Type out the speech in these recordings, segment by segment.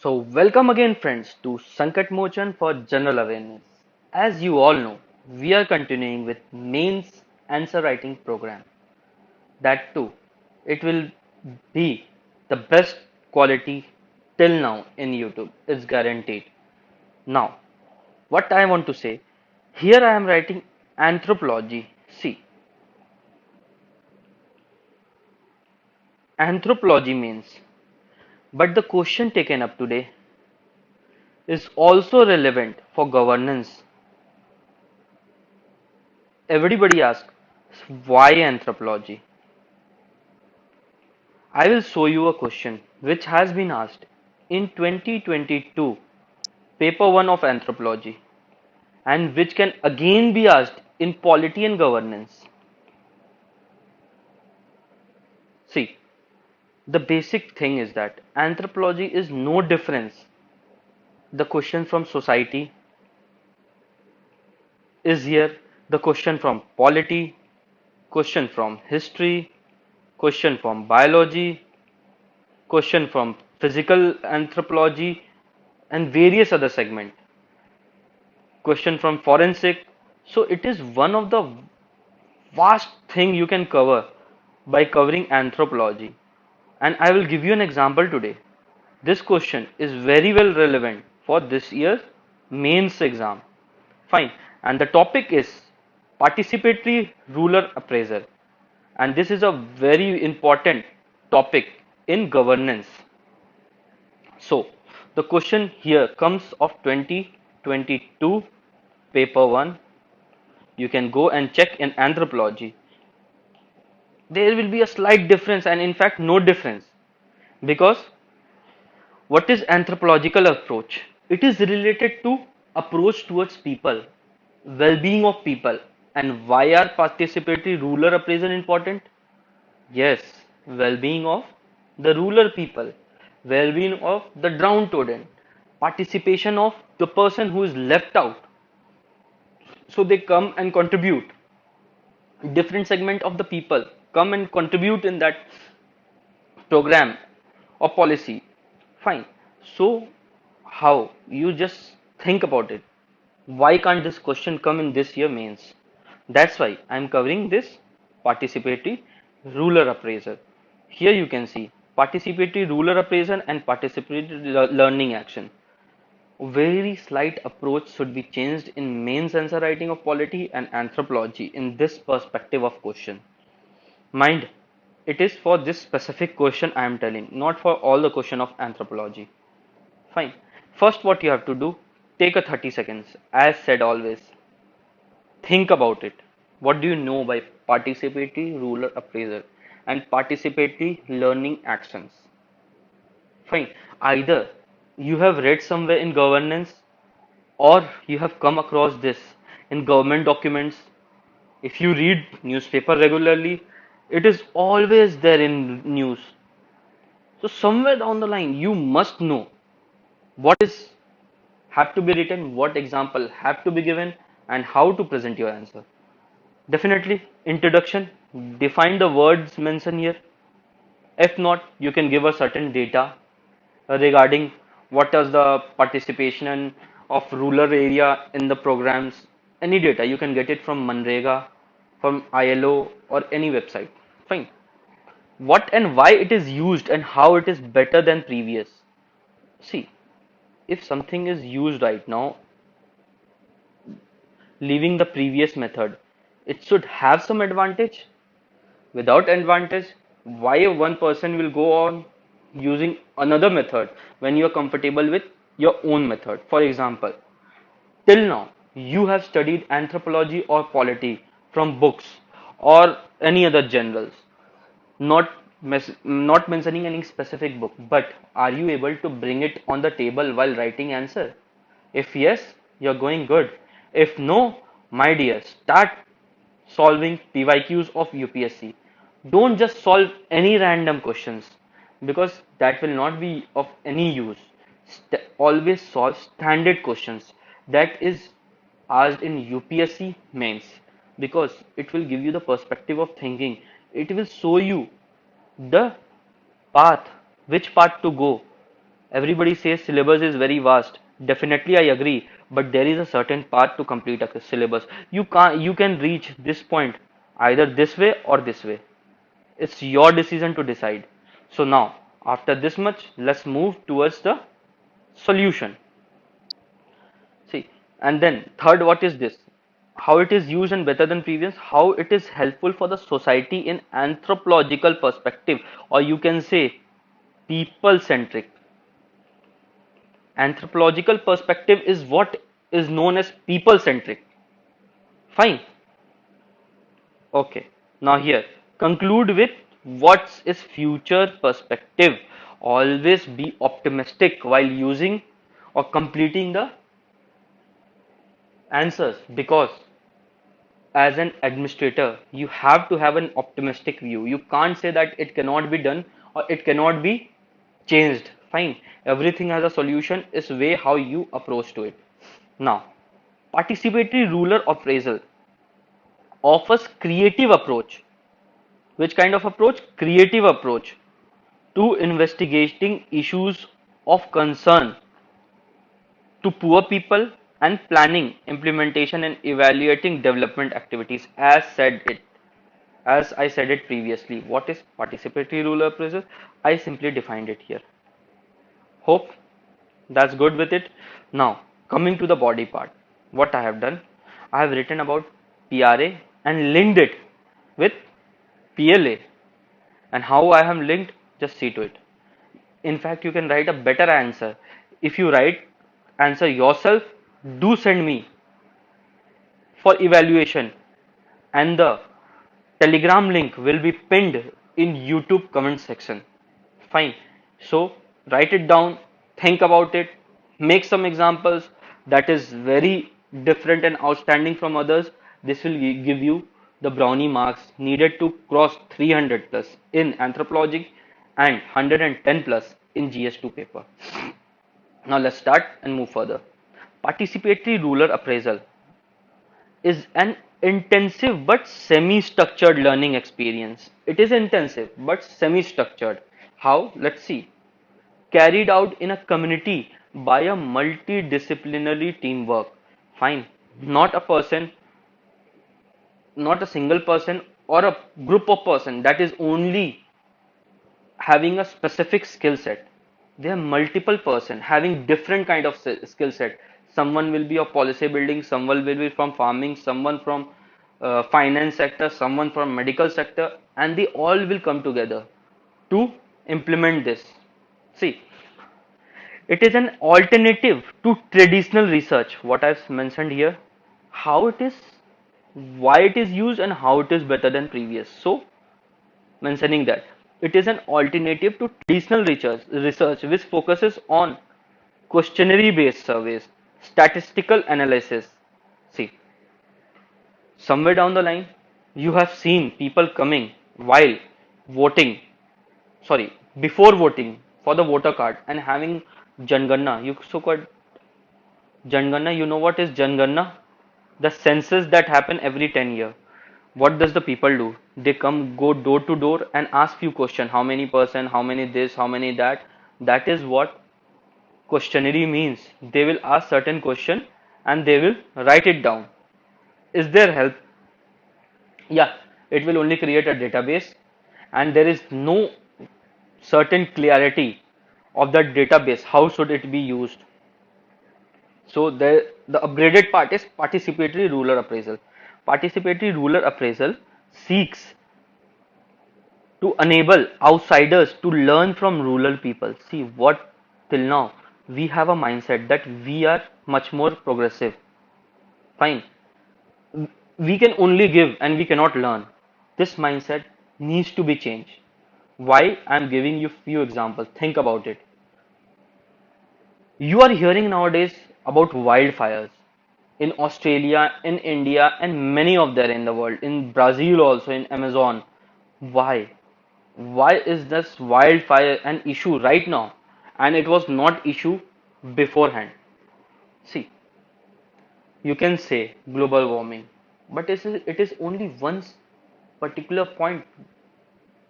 So, welcome again, friends, to Sankat Mochan for General Awareness. As you all know, we are continuing with mains answer writing program. That too, it will be the best quality till now in YouTube. It's guaranteed. Now, what I want to say here, I am writing anthropology. See, anthropology means, but the question taken up today is also relevant for governance. Everybody asks, why anthropology? I will show you a question which has been asked in 2022 paper 1 of anthropology and which can again be asked in polity and governance. See, the basic thing is that anthropology is no difference. The question from society is here, the question from polity, question from history, question from biology, question from physical anthropology and various other segments, question from forensic. So it is one of the vast thing you can cover by covering anthropology. And I will give you an example today. This question is very well relevant for this year's mains exam. Fine. And the topic is participatory rural appraisal. And this is a very important topic in governance. So the question here comes of 2022 paper 1. You can go and check in anthropology. There will be a slight difference and in fact no difference, because what is anthropological approach? It is related to approach towards people, well-being of people. And why are participatory rural appraisal important? Yes, well-being of the rural people, well-being of the downtrodden, participation of the person who is left out. So they come and contribute. Different segment of the people come and contribute in that program or policy. Fine. So, how? You just think about it. Why can't this question come in this year mains? That's why I'm covering this participatory rural appraisal. Here you can see participatory rural appraisal and participatory learning action. Very slight approach should be changed in mains answer writing of polity and anthropology in this perspective of question. Mind, it is for this specific question I am telling, not for all the question of anthropology. Fine. First, what you have to do, take a 30 seconds. As said always, think about it. What do you know by participatory rural appraisal and participatory learning actions? Fine. Either you have read somewhere in governance or you have come across this in government documents. If you read newspaper regularly, it is always there in news. So somewhere down the line, you must know what is have to be written, what example have to be given, and how to present your answer. Definitely, introduction, define the words mentioned here. If not, you can give a certain data regarding what is the participation of rural area in the programs. Any data, you can get it from Manrega, from ILO, or any website. Fine. What and why it is used and how it is better than previous. See, if something is used right now, leaving the previous method, it should have some advantage. Without advantage, why one person will go on using another method when you are comfortable with your own method? For example, till now you have studied anthropology or polity from books or any other generals, not not mentioning any specific book, but are you able to bring it on the table while writing answer? If yes, you're going good. If no, my dear, start solving PYQs of UPSC. Don't just solve any random questions, because that will not be of any use. Always solve standard questions that is asked in UPSC mains, because it will give you the perspective of thinking. It will show you the path, which path to go Everybody says syllabus is very vast. Definitely I agree, but there is a certain path to complete a syllabus. You can reach this point either this way or this way. It's your decision to decide. So now, after this much, let's move towards the solution. See, and then third, what is this? How it is used and better than previous, how it is helpful for the society in anthropological perspective, or you can say people centric. Anthropological perspective is what is known as people centric. Fine. Okay. Now here, conclude with what is future perspective. Always be optimistic while using or completing the answers, because as an administrator you have to have an optimistic view. You can't say that it cannot be done or it cannot be changed. Fine, everything has a solution. Is way how you approach to it. Now, participatory ruler appraisal offers creative approach. Which kind of approach? Creative approach to investigating issues of concern to poor people and planning, implementation and evaluating development activities. As I said it previously, what is participatory ruler appraisal? I simply defined it here. Hope that's good with it. Now, coming to the body part, what I have done, I have written about PRA and linked it with PLA. And how I have linked, just see to it. In fact, you can write a better answer. If you write answer yourself, do send me for evaluation, and the Telegram link will be pinned in YouTube comment section. Fine. So write it down, think about it, make some examples that is very different and outstanding from others. This will give you the brownie marks needed to cross 300 plus in anthropology and 110 plus in GS2 paper. Now let's start and move further. Participatory ruler appraisal is an intensive but semi-structured learning experience. It is intensive but semi-structured. How? Let's see. Carried out in a community by a multidisciplinary teamwork. Fine. Not a person, not a single person or a group of person that is only having a specific skill set. There are multiple person having different kind of skill set. Someone will be of policy building, someone will be from farming, someone from finance sector, someone from medical sector, and they all will come together to implement this. See, it is an alternative to traditional research. What I've mentioned here, how it is, why it is used, and how it is better than previous. So mentioning that it is an alternative to traditional research which focuses on questionnaire based surveys, statistical analysis. See, somewhere down the line, you have seen people coming while voting, sorry, before voting for the voter card and having Janganna. You so called Janganna, you know what is Janganna? The census that happen every 10 years. What does the people do? They come, go door to door and ask you question. How many person, how many this, how many that. That is what questionnaire means. They will ask certain question and they will write it down. Is there help? Yeah, it will only create a database and there is no certain clarity of that database. How should it be used? So the upgraded part is participatory rural appraisal. Participatory rural appraisal seeks to enable outsiders to learn from rural people. See, what till now we have a mindset that we are much more progressive. Fine, we can only give and we cannot learn. This mindset needs to be changed. Why? I'm giving you few examples. Think about it. You are hearing nowadays about wildfires in Australia, in India, and many of there in the world, in Brazil also, in Amazon. Why? Why is this wildfire an issue right now and it was not issue beforehand? See, you can say global warming, but it is only one particular point.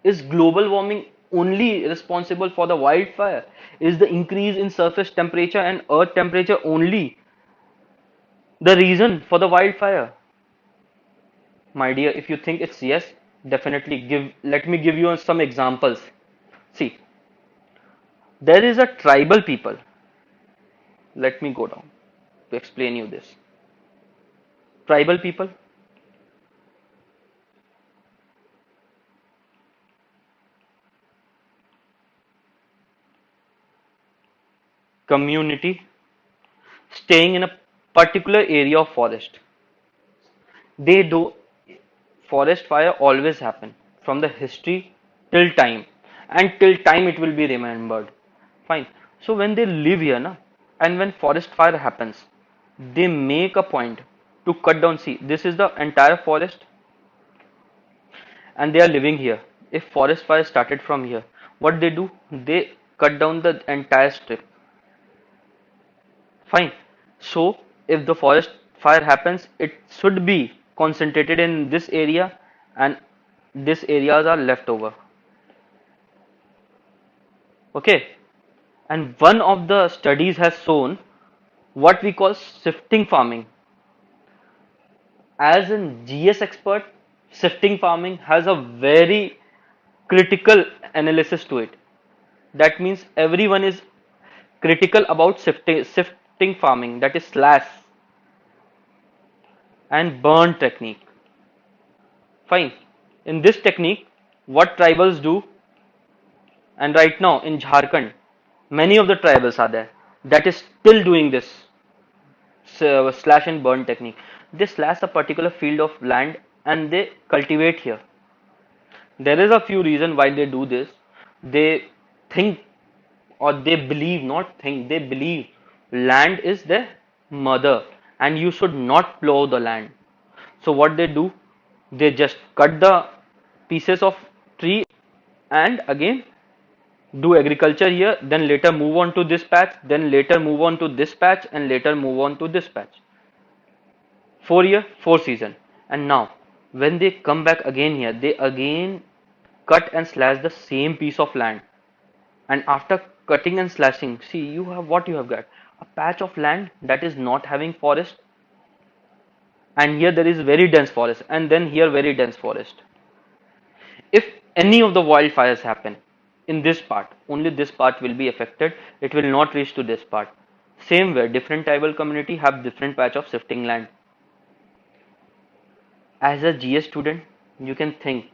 Is global warming only responsible for the wildfire? Is the increase in surface temperature and earth temperature only the reason for the wildfire? My dear, if you think it's yes, definitely let me give you some examples. See, there is a tribal people. Let me go down to explain you this. Tribal people, community, staying in a particular area of forest. They do forest fire always happen from the history till time, and till time it will be remembered. Fine. So when they live here, na, and when forest fire happens, they make a point to cut down. See, this is the entire forest, and they are living here. If forest fire started from here, what they do? They cut down the entire strip. Fine. So if the forest fire happens, it should be concentrated in this area, and these areas are left over. Okay. And one of the studies has shown what we call shifting farming. As a GS expert, shifting farming has a very critical analysis to it. That means everyone is critical about shifting farming, that is slash and burn technique. Fine. In this technique, what tribals do, and right now in Jharkhand, many of the tribals are there that is still doing this slash and burn technique. They slash a particular field of land and they cultivate here. There is a few reasons why they do this. They think, or they believe, not think, they believe land is their mother and you should not plow the land. So what they do, they just cut the pieces of tree and again do agriculture here, then later move on to this patch, then later move on to this patch, and later move on to this patch. 4 year, 4 season. And now when they come back again here, they again cut and slash the same piece of land. And after cutting and slashing, see, you have what you have got, a patch of land that is not having forest, and here there is very dense forest, and then here very dense forest. If any of the wildfires happen in this part, only this part will be affected, it will not reach to this part. Same way, different tribal community have different patch of shifting land. As a GS student, you can think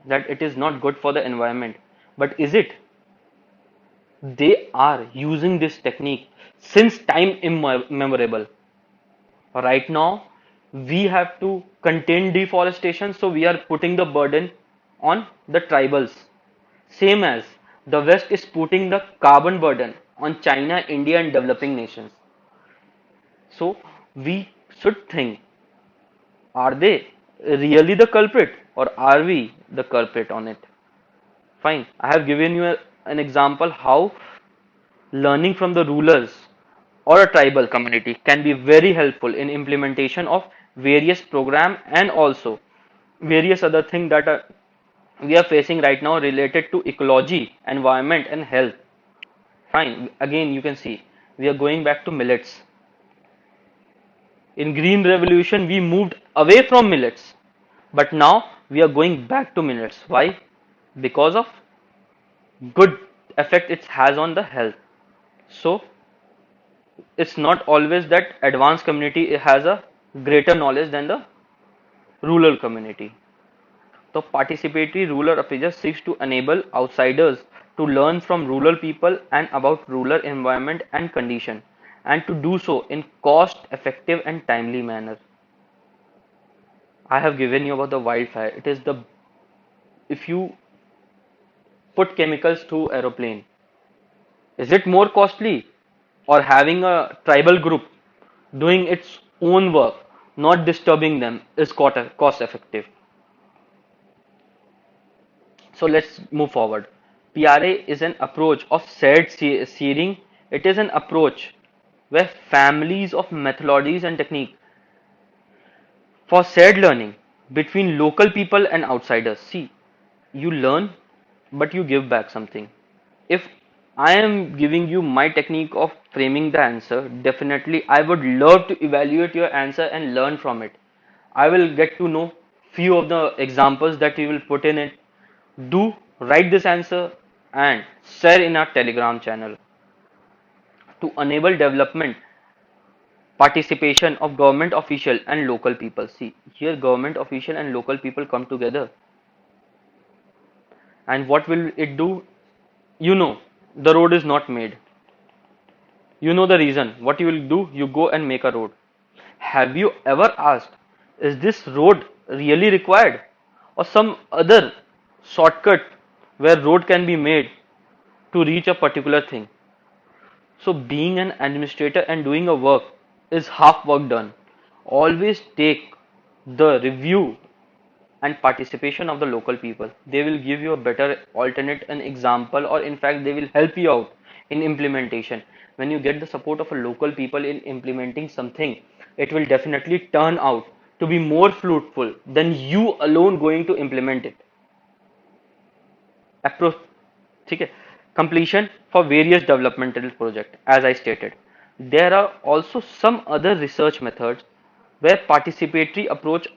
that it is not good for the environment, but is it? They are using this technique since time immemorable. Right now, we have to contain deforestation, so we are putting the burden on the tribals. Same as the West is putting the carbon burden on China, India, and developing nations. So we should think, are they really the culprit or are we the culprit on it? Fine. I have given you an example how learning from the rulers or a tribal community can be very helpful in implementation of various program and also various other things that we are facing right now related to ecology, environment and health. Fine. Again, you can see we are going back to millets. In Green Revolution, we moved away from millets, but now we are going back to millets. Why? Because of good effect it has on the health. So it's not always that advanced community has a greater knowledge than the rural community. The participatory rural appraisal seeks to enable outsiders to learn from rural people and about rural environment and condition, and to do so in cost effective and timely manner. I have given you about the wildfire. It is the, if you put chemicals to aeroplane, is it more costly or having a tribal group doing its own work, not disturbing them, is cost effective? So let's move forward. PRA is an approach of shared searing. It is an approach where families of methodologies and technique for shared learning between local people and outsiders. See, you learn but you give back something. If I am giving you my technique of framing the answer, definitely I would love to evaluate your answer and learn from it. I will get to know few of the examples that you will put in it. Do write this answer and share in our Telegram channel to enable development participation of government official and local people. See, here government official and local people come together, and what will it do? You know, the road is not made. You know the reason. What you will do? You go and make a road. Have you ever asked, is this road really required? Or some other shortcut where road can be made to reach a particular thing? So being an administrator and doing a work is half work done. Always take the review and participation of the local people. They will give you a better alternate an example, or in fact they will help you out in implementation. When you get the support of a local people in implementing something, it will definitely turn out to be more fruitful than you alone going to implement it. Approach, ठीक है? Completion for various developmental projects, as I stated. There are also some other research methods where participatory approach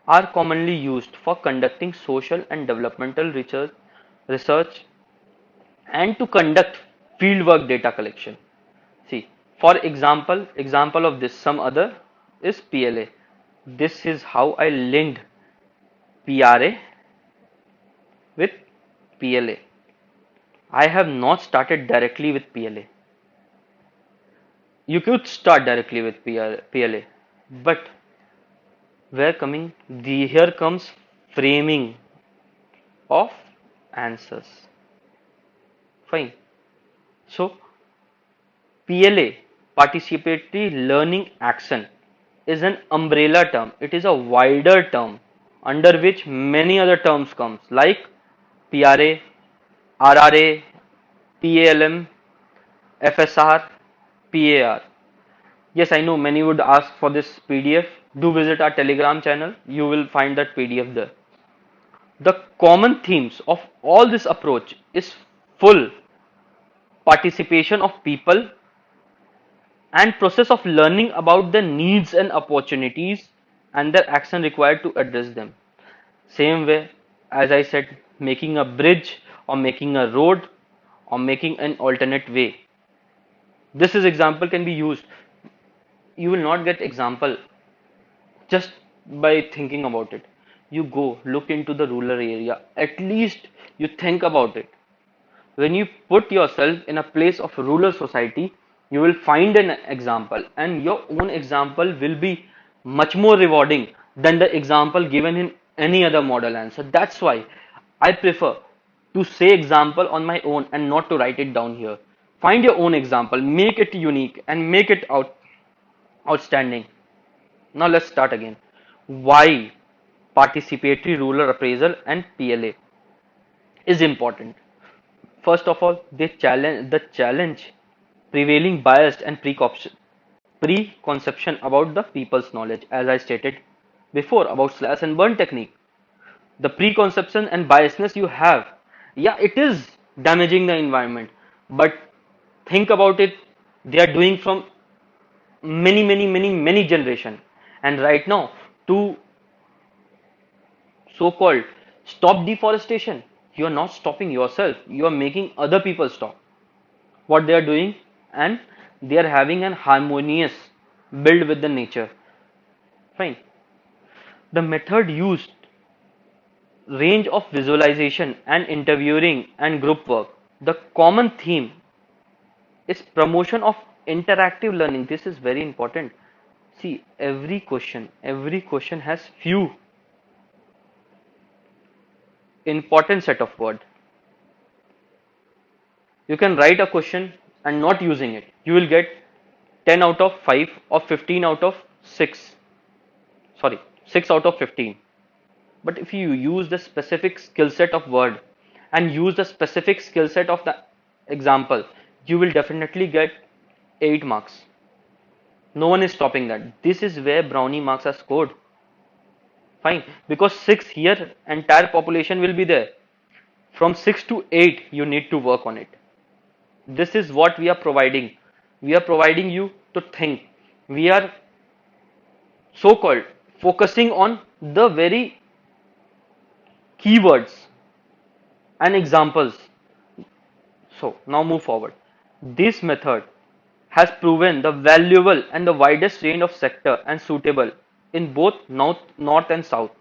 are commonly used for conducting social and developmental research and to conduct fieldwork data collection. See, for example of this, some other is PLA. This is how I linked PRA with PLA. I have not started directly with PLA. You could start directly with PLA, but here comes framing of answers. Fine. So PLA, participatory learning action, is an umbrella term. It is a wider term under which many other terms comes like PRA, RRA, PALM, FSR, PAR. Yes, I know many would ask for this PDF. Do visit our Telegram channel. You will find that PDF there. The common themes of all this approach is full participation of people and process of learning about their needs and opportunities and their action required to address them. Same way, as I said, making a bridge or making a road or making an alternate way. This is example can be used. You will not get example just by thinking about it. You go look into the rural area. At least you think about it. When you put yourself in a place of rural society, you will find an example, and your own example will be much more rewarding than the example given in any other model answer. That's why I prefer to say example on my own and not to write it down here. Find your own example, make it unique, and make it outstanding. Now let's start again. Why participatory rural appraisal and PLA is important? First of all, they challenge prevailing bias and preconception about the people's knowledge, as I stated before about slash and burn technique. The preconception and biasness you have, yeah, it is damaging the environment, but think about it, they are doing from many generation, and right now to so called stop deforestation, you are not stopping yourself, you are making other people stop what they are doing, and they are having an harmonious build with the nature. Fine. The method used range of visualization and interviewing and group work. The common theme is promotion of interactive learning. This is very important. See, every question has few important set of word. You can write a question and not using it, you will get 10 out of 5 or 15 out of 6, sorry, 6 out of 15. But if you use the specific skill set of word and use the specific skill set of the example, you will definitely get 8 marks. No one is stopping that. This is where brownie marks are scored. Fine, because 6 here entire population will be there. From 6 to 8, you need to work on it. This is what we are providing. We are providing you to think. We are so called focusing on the very keywords and examples. So now move forward. This method has proven the valuable and the widest range of sector and suitable in both north and south.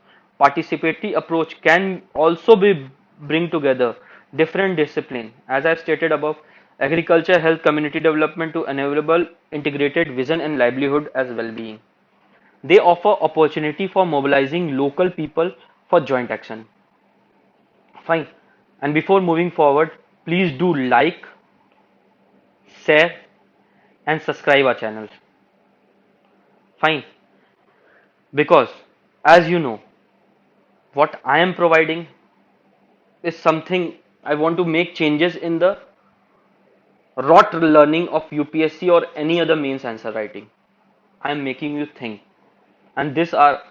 Participatory approach can also be bring together different discipline, as I stated above, agriculture, health, community development to enable integrated vision and livelihood as well-being. They offer opportunity for mobilizing local people for joint action. Fine. And before moving forward, please do like, share, and subscribe our channel. Fine. Because as you know, what I am providing is something I want to make changes in the rote learning of UPSC or any other mains answer writing. I am making you think, and these are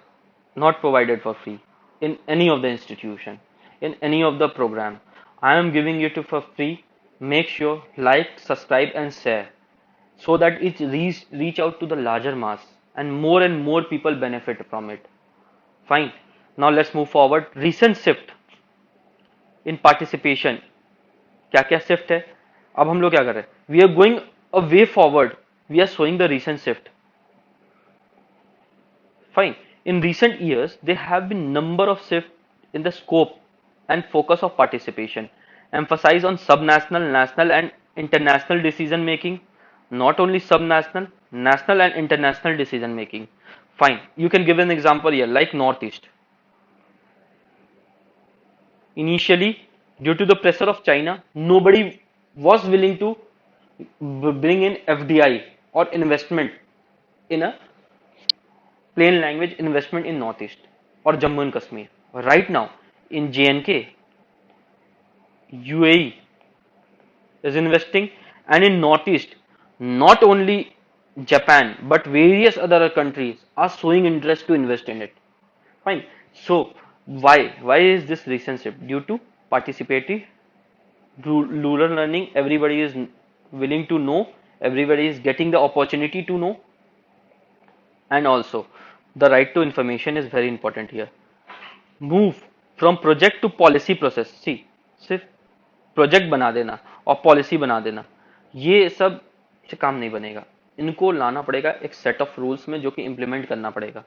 not provided for free in any of the institution, in any of the program. I am giving it to for free. Make sure like, subscribe, and share so that it reach out to the larger mass and more people benefit from it. Fine. Now let's move forward. Recent shift in participation. क्या क्या shift है? अब हम लोग क्या कर रहे हैं? We are going a way forward. We are showing the recent shift. Fine. In recent years, there have been number of shifts in the scope and focus of participation. Emphasize on subnational, national, and international decision making. Not only subnational, national and international decision making. Fine. You can give an example here, like Northeast. Initially, due to the pressure of China, nobody was willing to bring in FDI or investment in a plain language investment in Northeast or Jammu and Kashmir. Right now, in JNK, UAE is investing, and in Northeast, not only Japan but various other countries are showing interest to invest in it. Fine. So why is this recent shift? Due to participatory rural learning, everybody is willing to know, everybody is getting the opportunity to know, and also the right to information is very important here. Move from project to policy process. See, सिर्फ project बना देना और policy बना देना, ये सब से काम नहीं बनेगा. इनको लाना पड़ेगा एक सेट ऑफ रूल्स में, जो कि इंप्लीमेंट करना पड़ेगा.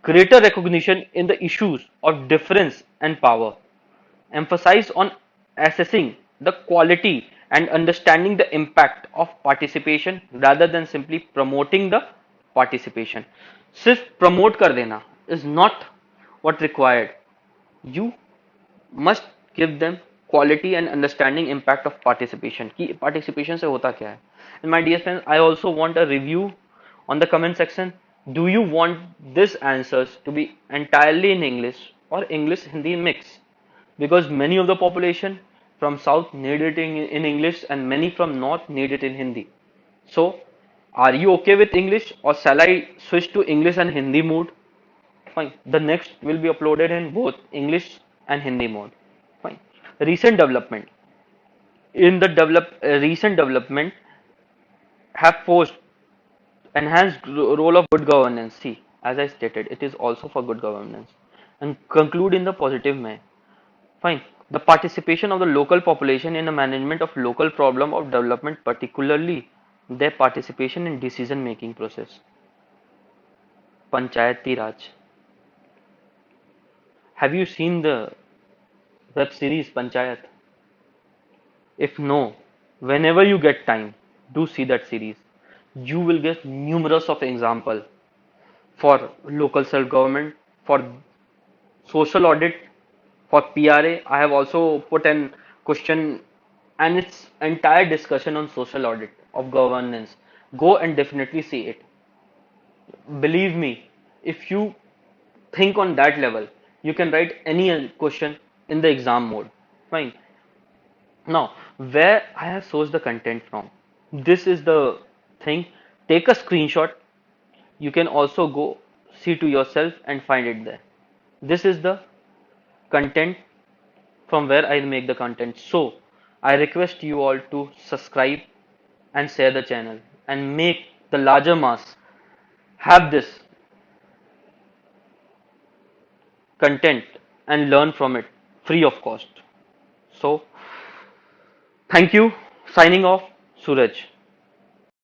Greater recognition in the issues of difference and power. Emphasize on assessing the quality and understanding the impact of participation rather than simply promoting the participation. सिर्फ promote कर देना is not what required. You must give them quality and understanding impact of participation. कि participation से होता क्या है? And my dear friends, I also want a review on the comment section. Do you want these answers to be entirely in English or English Hindi mix? Because many of the population from south need it in English and many from north need it in Hindi. So, are you okay with English or shall I switch to English and Hindi mode? Fine. The next will be uploaded in both English and Hindi mode. Fine. Recent development. In the recent development have forced enhanced role of good governance. See, as I stated, it is also for good governance. And conclude in the positive way. Fine. The participation of the local population in the management of local problem of development, particularly their participation in decision making process. Panchayati Raj. Have you seen the web series Panchayat? If no, whenever you get time, do see that series. You will get numerous of example for local self-government, for social audit, for PRA. I have also put an question and its entire discussion on social audit of governance. Go and definitely see it. Believe me, if you think on that level, you can write any question in the exam mode. Fine. Now, where I have sourced the content from, this is the thing. Take a screenshot. You can also go see to yourself and find it there. This is the content from where I make the content. So I request you all to subscribe and share the channel and make the larger mass have this content and learn from it free of cost. So thank you. Signing off, Suraj.